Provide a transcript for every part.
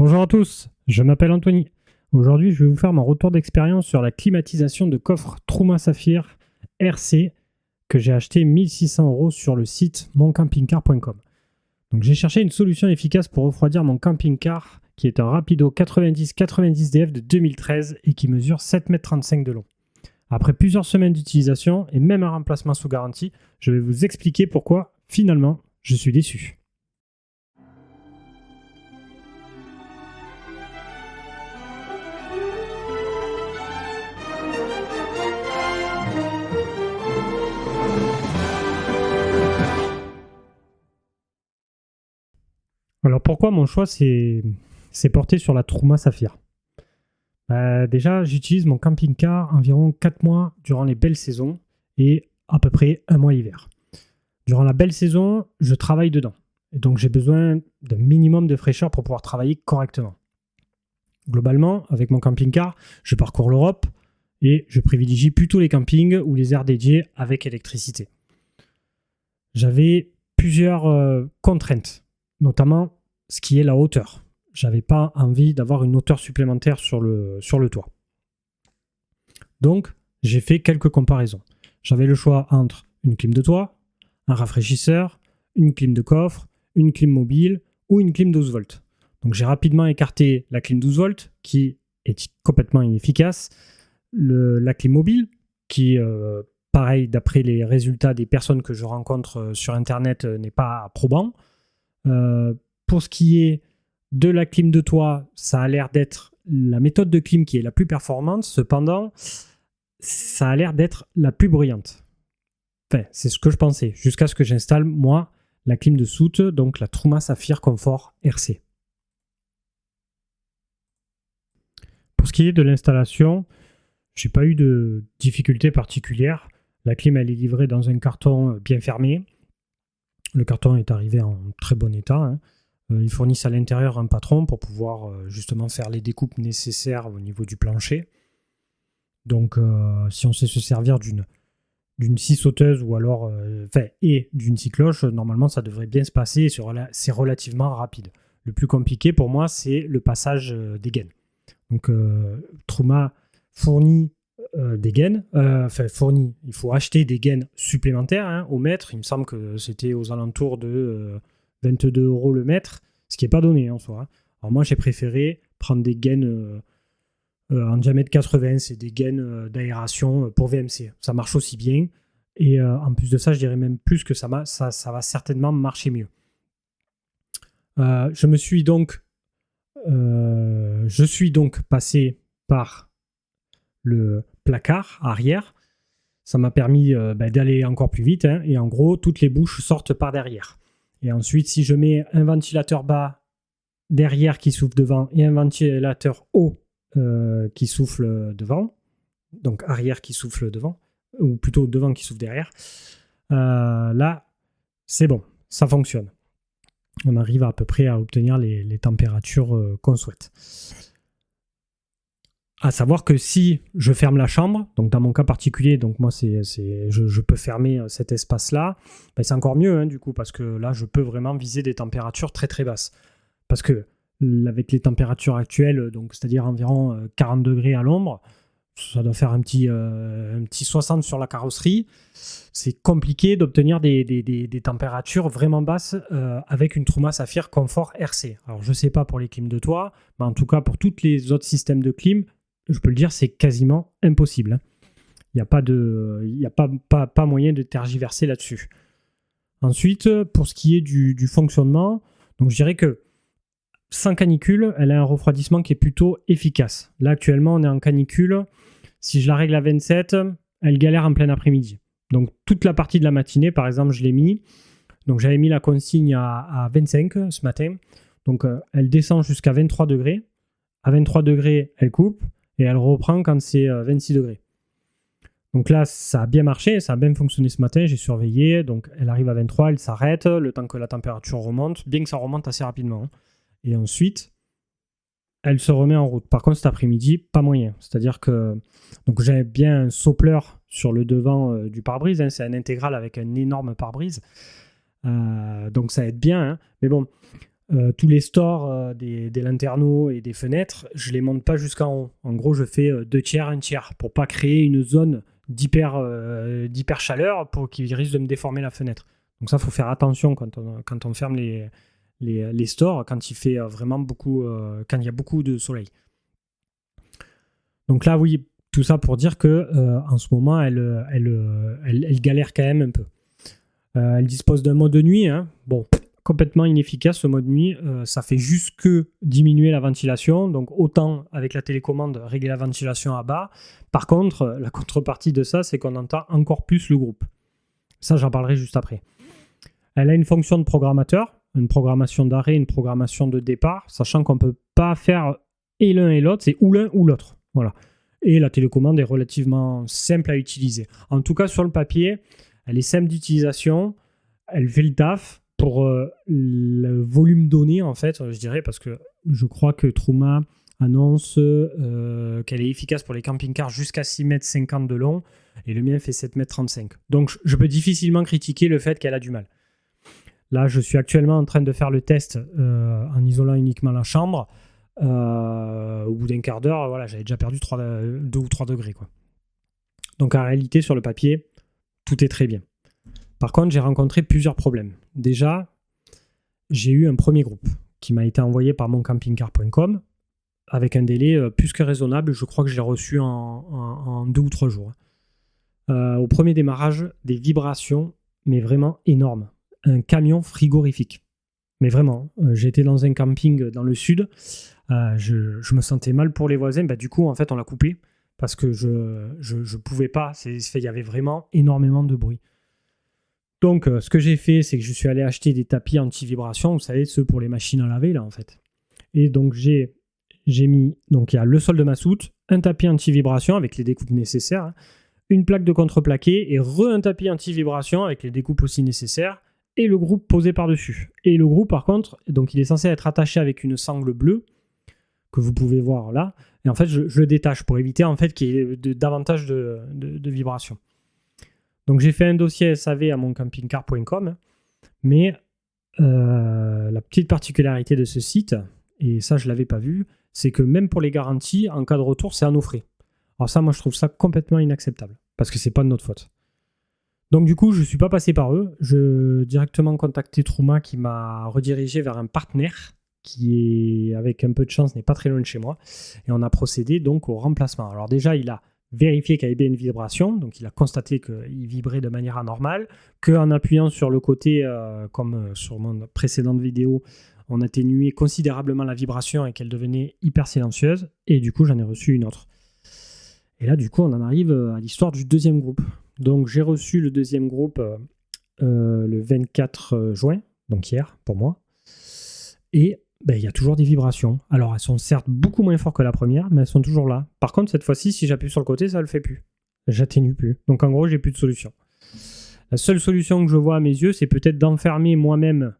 Bonjour à tous, je m'appelle Anthony. Aujourd'hui, je vais vous faire mon retour d'expérience sur la climatisation de coffre Truma Saphir RC que j'ai acheté 1 600 € sur le site moncampingcar.com. Donc j'ai cherché une solution efficace pour refroidir mon camping-car qui est un Rapido 90-90DF de 2013 et qui mesure 7,35 m de long. Après plusieurs semaines d'utilisation et même un remplacement sous garantie, je vais vous expliquer pourquoi, finalement, je suis déçu. Alors pourquoi mon choix s'est porté sur la Truma Saphir? Déjà, j'utilise mon camping-car environ 4 mois durant les belles saisons et à peu près 1 mois l'hiver. Durant la belle saison, je travaille dedans. Et donc j'ai besoin d'un minimum de fraîcheur pour pouvoir travailler correctement. Globalement, avec mon camping-car, je parcours l'Europe et je privilégie plutôt les campings ou les aires dédiées avec électricité. J'avais plusieurs contraintes, notamment ce qui est la hauteur. J'avais pas envie d'avoir une hauteur supplémentaire sur le toit. Donc, j'ai fait quelques comparaisons. J'avais le choix entre une clim de toit, un rafraîchisseur, une clim de coffre, une clim mobile ou une clim 12 volts. Donc, j'ai rapidement écarté la clim 12 volts qui est complètement inefficace, la clim mobile qui, pareil, d'après les résultats des personnes que je rencontre sur Internet, n'est pas probant. Pour ce qui est de la clim de toit, ça a l'air d'être la méthode de clim qui est la plus performante. Cependant, ça a l'air d'être la plus bruyante. Enfin, c'est ce que je pensais, jusqu'à ce que j'installe, moi, la clim de soute, donc la Truma Saphir Comfort RC. Pour ce qui est de l'installation, je n'ai pas eu de difficultés particulières. La clim, elle est livrée dans un carton bien fermé. Le carton est arrivé en très bon état. Ils fournissent à l'intérieur un patron pour pouvoir justement faire les découpes nécessaires au niveau du plancher. Donc, si on sait se servir d'une scie sauteuse ou alors et d'une scie cloche, normalement ça devrait bien se passer. C'est relativement rapide. Le plus compliqué pour moi, c'est le passage des gaines. Donc, Truma fournit des gaines. Il faut acheter des gaines supplémentaires au mètre. Il me semble que c'était aux alentours de 22 € le mètre, ce qui n'est pas donné en soi. Alors moi, j'ai préféré prendre des gaines en diamètre 80, c'est des gaines d'aération pour VMC. Ça marche aussi bien. Et en plus de ça, je dirais même plus que ça va certainement marcher mieux. Je suis donc passé par le placard arrière. Ça m'a permis d'aller encore plus vite. Et en gros, toutes les bouches sortent par derrière. Et ensuite, si je mets un ventilateur bas derrière qui souffle devant et un ventilateur haut qui souffle devant, donc arrière qui souffle devant, ou plutôt devant qui souffle derrière, là, c'est bon, ça fonctionne. On arrive à peu près à obtenir les températures qu'on souhaite. À savoir que si je ferme la chambre, donc dans mon cas particulier, donc moi je peux fermer cet espace-là, c'est encore mieux du coup, parce que là je peux vraiment viser des températures très très basses. Parce que avec les températures actuelles, donc c'est-à-dire environ 40 degrés à l'ombre, ça doit faire un petit 60 sur la carrosserie. C'est compliqué d'obtenir des températures vraiment basses avec une Truma Saphir Comfort RC. Alors je ne sais pas pour les clims de toit, mais en tout cas pour tous les autres systèmes de clim, je peux le dire, c'est quasiment impossible. Il n'y a pas moyen de tergiverser là-dessus. Ensuite, pour ce qui est du fonctionnement, donc je dirais que sans canicule, elle a un refroidissement qui est plutôt efficace. Là, actuellement, on est en canicule. Si je la règle à 27, elle galère en plein après-midi. Donc, toute la partie de la matinée, par exemple, je l'ai mis. Donc, j'avais mis la consigne à 25 ce matin. Donc, elle descend jusqu'à 23 degrés. À 23 degrés, elle coupe. Et elle reprend quand c'est 26 degrés. Donc là, ça a bien marché, ça a bien fonctionné ce matin, j'ai surveillé. Donc elle arrive à 23, elle s'arrête, le temps que la température remonte, bien que ça remonte assez rapidement. Et ensuite, elle se remet en route. Par contre, cet après-midi, pas moyen. C'est-à-dire que donc j'ai bien un soppler sur le devant du pare-brise. C'est un intégral avec un énorme pare-brise. Donc ça aide bien. Mais bon, tous les stores des lanternaux et des fenêtres, je les monte pas jusqu'en haut. En gros, je fais 2 tiers, 1 tiers pour pas créer une zone d'hyper chaleur pour qu'il risque de me déformer la fenêtre. Donc ça, faut faire attention quand on ferme les stores, quand il fait vraiment beaucoup, quand il y a beaucoup de soleil. Donc là, oui, tout ça pour dire que en ce moment, elle galère quand même un peu. Elle dispose d'un mode de nuit, hein. Bon, complètement inefficace ce mode nuit. Ça fait juste que diminuer la ventilation. Donc autant avec la télécommande régler la ventilation à bas. Par contre, la contrepartie de ça, c'est qu'on entend encore plus le groupe. Ça, j'en parlerai juste après. Elle a une fonction de programmateur, une programmation d'arrêt, une programmation de départ, sachant qu'on ne peut pas faire et l'un et l'autre, c'est ou l'un ou l'autre. Voilà. Et la télécommande est relativement simple à utiliser. En tout cas, sur le papier, elle est simple d'utilisation, elle fait le taf pour le volume donné, en fait, je dirais, parce que je crois que Truma annonce qu'elle est efficace pour les camping-cars jusqu'à 6,50 m de long, et le mien fait 7,35 m. Donc, je peux difficilement critiquer le fait qu'elle a du mal. Là, je suis actuellement en train de faire le test en isolant uniquement la chambre. Au bout d'un quart d'heure, voilà, j'avais déjà perdu 2 ou 3 degrés, quoi. Donc en réalité, sur le papier, tout est très bien. Par contre, j'ai rencontré plusieurs problèmes. Déjà, j'ai eu un premier groupe qui m'a été envoyé par moncampingcar.com avec un délai plus que raisonnable. Je crois que je l'ai reçu en 2 ou 3 jours. Au premier démarrage, des vibrations, mais vraiment énormes. Un camion frigorifique. Mais vraiment, j'étais dans un camping dans le sud. Je me sentais mal pour les voisins. Du coup, en fait, on l'a coupé parce que je pouvais pas. Il y avait vraiment énormément de bruit. Donc, ce que j'ai fait, c'est que je suis allé acheter des tapis anti-vibration. Vous savez, ceux pour les machines à laver, là, en fait. Et donc, j'ai mis... Donc, il y a le sol de ma soute, un tapis anti-vibration avec les découpes nécessaires, hein, une plaque de contreplaqué et un tapis anti-vibration avec les découpes aussi nécessaires et le groupe posé par-dessus. Et le groupe, par contre, donc il est censé être attaché avec une sangle bleue que vous pouvez voir là. Et en fait, je le détache pour éviter en fait qu'il y ait davantage de vibrations. Donc j'ai fait un dossier SAV à moncampingcar.com, mais la petite particularité de ce site, et ça je ne l'avais pas vu, c'est que même pour les garanties, en cas de retour, c'est à nos frais. Alors ça, moi je trouve ça complètement inacceptable, parce que c'est pas de notre faute. Donc du coup, je ne suis pas passé par eux. J'ai directement contacté Truma qui m'a redirigé vers un partenaire qui, est, avec un peu de chance, n'est pas très loin de chez moi. Et on a procédé donc au remplacement. Alors déjà, il a vérifié qu'il y avait bien une vibration. Donc il a constaté qu'il vibrait de manière anormale. Qu'en appuyant sur le côté, comme sur mon précédente vidéo, on atténuait considérablement la vibration et qu'elle devenait hyper silencieuse. Et du coup, j'en ai reçu une autre. Et là, du coup, on en arrive à l'histoire du deuxième groupe. Donc, j'ai reçu le deuxième groupe le 24 juin, donc hier, pour moi. Et il y a toujours des vibrations. Alors, elles sont certes beaucoup moins fortes que la première, mais elles sont toujours là. Par contre, cette fois-ci, si j'appuie sur le côté, ça ne le fait plus. J'atténue plus. Donc, en gros, j'ai plus de solution. La seule solution que je vois à mes yeux, c'est peut-être d'enfermer moi-même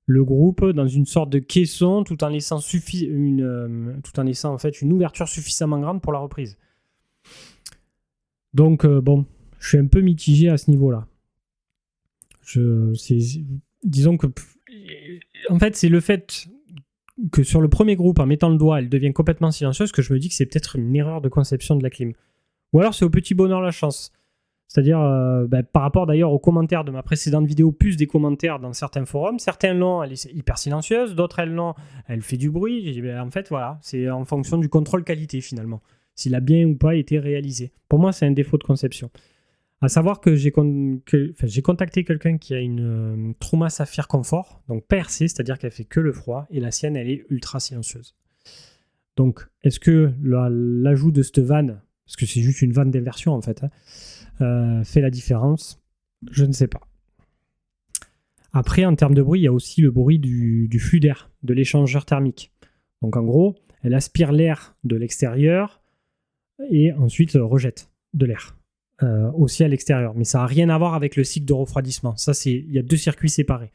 le groupe dans une sorte de caisson tout en laissant en fait une ouverture suffisamment grande pour la reprise. Donc, je suis un peu mitigé à ce niveau-là. Disons que, en fait, c'est le fait que sur le premier groupe, en mettant le doigt, elle devient complètement silencieuse, que je me dis que c'est peut-être une erreur de conception de la clim. Ou alors c'est au petit bonheur la chance. C'est-à-dire, par rapport d'ailleurs aux commentaires de ma précédente vidéo, plus des commentaires dans certains forums, certains l'ont, elle est hyper silencieuse, d'autres elle l'ont, elle fait du bruit. J'ai dit, en fait, voilà, c'est en fonction du contrôle qualité finalement. S'il a bien ou pas été réalisé. Pour moi, c'est un défaut de conception. À savoir que j'ai contacté quelqu'un qui a une Truma Saphir Comfort, donc pas RC, c'est-à-dire qu'elle fait que le froid, et la sienne, elle est ultra silencieuse. Donc, est-ce que l'ajout de cette vanne, parce que c'est juste une vanne d'inversion en fait, fait la différence? Je ne sais pas. Après, en termes de bruit, il y a aussi le bruit du flux d'air, de l'échangeur thermique. Donc en gros, elle aspire l'air de l'extérieur, et ensuite rejette de l'air aussi à l'extérieur. Mais ça n'a rien à voir avec le cycle de refroidissement. Il y a 2 circuits séparés.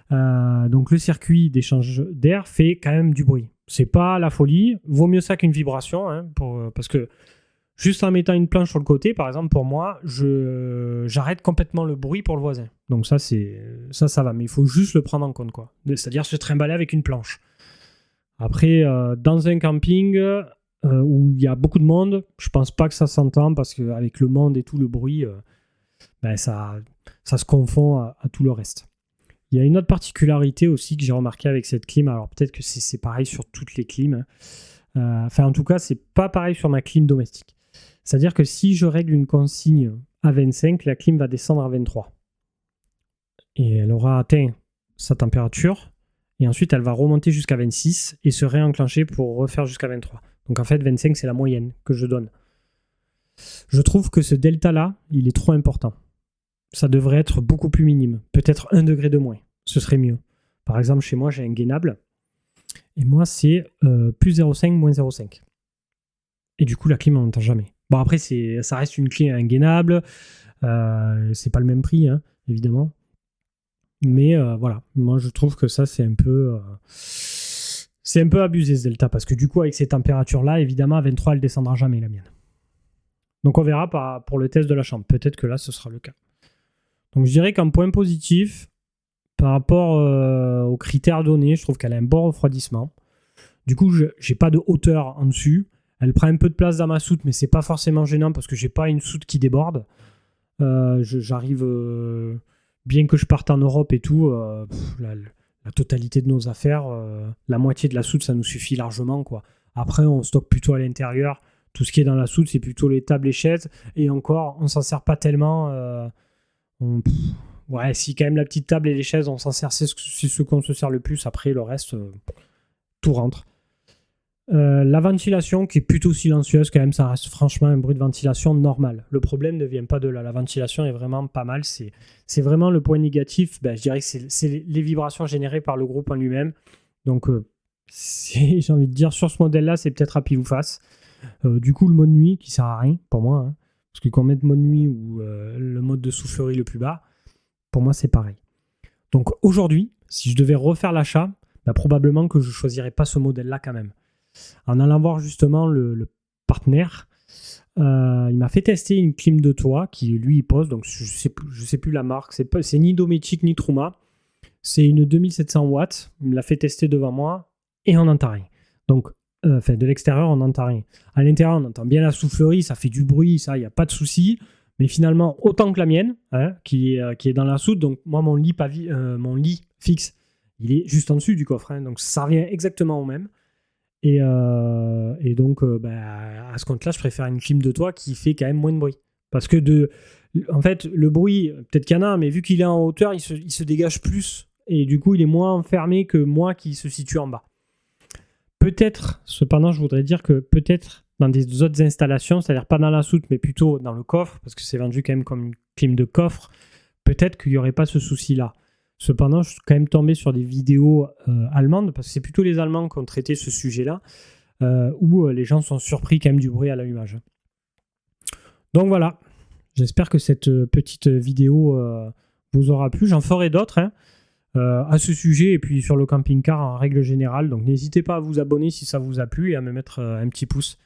Donc le circuit d'échange d'air fait quand même du bruit. C'est pas la folie. Vaut mieux ça qu'une vibration, hein, parce que Juste en mettant une planche sur le côté, par exemple, pour moi, j'arrête complètement le bruit pour le voisin. Donc ça va. Mais il faut juste le prendre en compte, quoi. C'est-à-dire se trimballer avec une planche. Après, dans un camping où il y a beaucoup de monde, je pense pas que ça s'entend parce qu'avec le monde et tout le bruit, ça se confond à tout le reste. Il y a une autre particularité aussi que j'ai remarqué avec cette clim. Alors peut-être que c'est pareil sur toutes les clims. En tout cas, c'est pas pareil sur ma clim domestique. C'est-à-dire que si je règle une consigne à 25, la clim va descendre à 23. Et elle aura atteint sa température. Et ensuite, elle va remonter jusqu'à 26 et se réenclencher pour refaire jusqu'à 23. Donc en fait, 25, c'est la moyenne que je donne. Je trouve que ce delta-là, il est trop important. Ça devrait être beaucoup plus minime. Peut-être 1 degré de moins. Ce serait mieux. Par exemple, chez moi, j'ai un gainable. Et moi, c'est plus 0,5, moins 0,5. Et du coup, la clim, on n'entend jamais. Bon, après, ça reste une clim, un gainable. C'est pas le même prix, hein, évidemment. Mais voilà, moi, je trouve que ça, c'est un peu abusé, ce delta. Parce que du coup, avec ces températures-là, évidemment, à 23, elle descendra jamais, la mienne. Donc, on verra pour le test de la chambre. Peut-être que là, ce sera le cas. Donc, je dirais qu'un point positif, par rapport aux critères donnés, je trouve qu'elle a un bon refroidissement. Du coup, j'ai pas de hauteur en dessus. Elle prend un peu de place dans ma soute, mais c'est pas forcément gênant parce que j'ai pas une soute qui déborde. J'arrive, bien que je parte en Europe et tout, la totalité de nos affaires, la moitié de la soute, ça nous suffit largement, quoi. Après, on stocke plutôt à l'intérieur. Tout ce qui est dans la soute, c'est plutôt les tables et chaises. Et encore, on s'en sert pas tellement. Ouais, si quand même la petite table et les chaises, on s'en sert, c'est ce qu'on se sert le plus. Après, le reste, tout rentre. La ventilation qui est plutôt silencieuse quand même, ça reste franchement un bruit de ventilation normal. Le problème ne vient pas de là, la ventilation est vraiment pas mal, c'est vraiment le point négatif. Je dirais que c'est les vibrations générées par le groupe en lui-même. Donc j'ai envie de dire, sur ce modèle là c'est peut-être à pile ou face. Du coup le mode nuit qui sert à rien pour moi, hein, parce que qu'on mette mode nuit ou le mode de soufflerie le plus bas, pour moi c'est pareil. Donc aujourd'hui, si je devais refaire l'achat, probablement que je choisirais pas ce modèle là quand même. En allant voir justement le partenaire, il m'a fait tester une clim de toit qui lui il pose, donc je sais plus la marque, c'est ni Dometic ni Truma, c'est une 2700 watts, il me l'a fait tester devant moi et on n'entend rien. Donc de l'extérieur on n'entend rien. À l'intérieur on entend bien la soufflerie, ça fait du bruit, ça il n'y a pas de souci, mais finalement autant que la mienne, hein, qui est dans la soute, donc moi mon lit fixe, il est juste en dessus du coffre, hein, donc ça revient exactement au même. Et donc, à ce compte-là, je préfère une clim de toit qui fait quand même moins de bruit. Parce que, en fait, le bruit, peut-être qu'il y en a, mais vu qu'il est en hauteur, il se dégage plus. Et du coup, il est moins enfermé que moi qui se situe en bas. Peut-être, cependant, je voudrais dire que peut-être dans des autres installations, c'est-à-dire pas dans la soute, mais plutôt dans le coffre, parce que c'est vendu quand même comme une clim de coffre, peut-être qu'il n'y aurait pas ce souci-là. Cependant, je suis quand même tombé sur des vidéos allemandes, parce que c'est plutôt les Allemands qui ont traité ce sujet-là, où les gens sont surpris quand même du bruit à l'allumage. Donc voilà, j'espère que cette petite vidéo vous aura plu. J'en ferai d'autres à ce sujet, et puis sur le camping-car en règle générale. Donc n'hésitez pas à vous abonner si ça vous a plu, et à me mettre un petit pouce.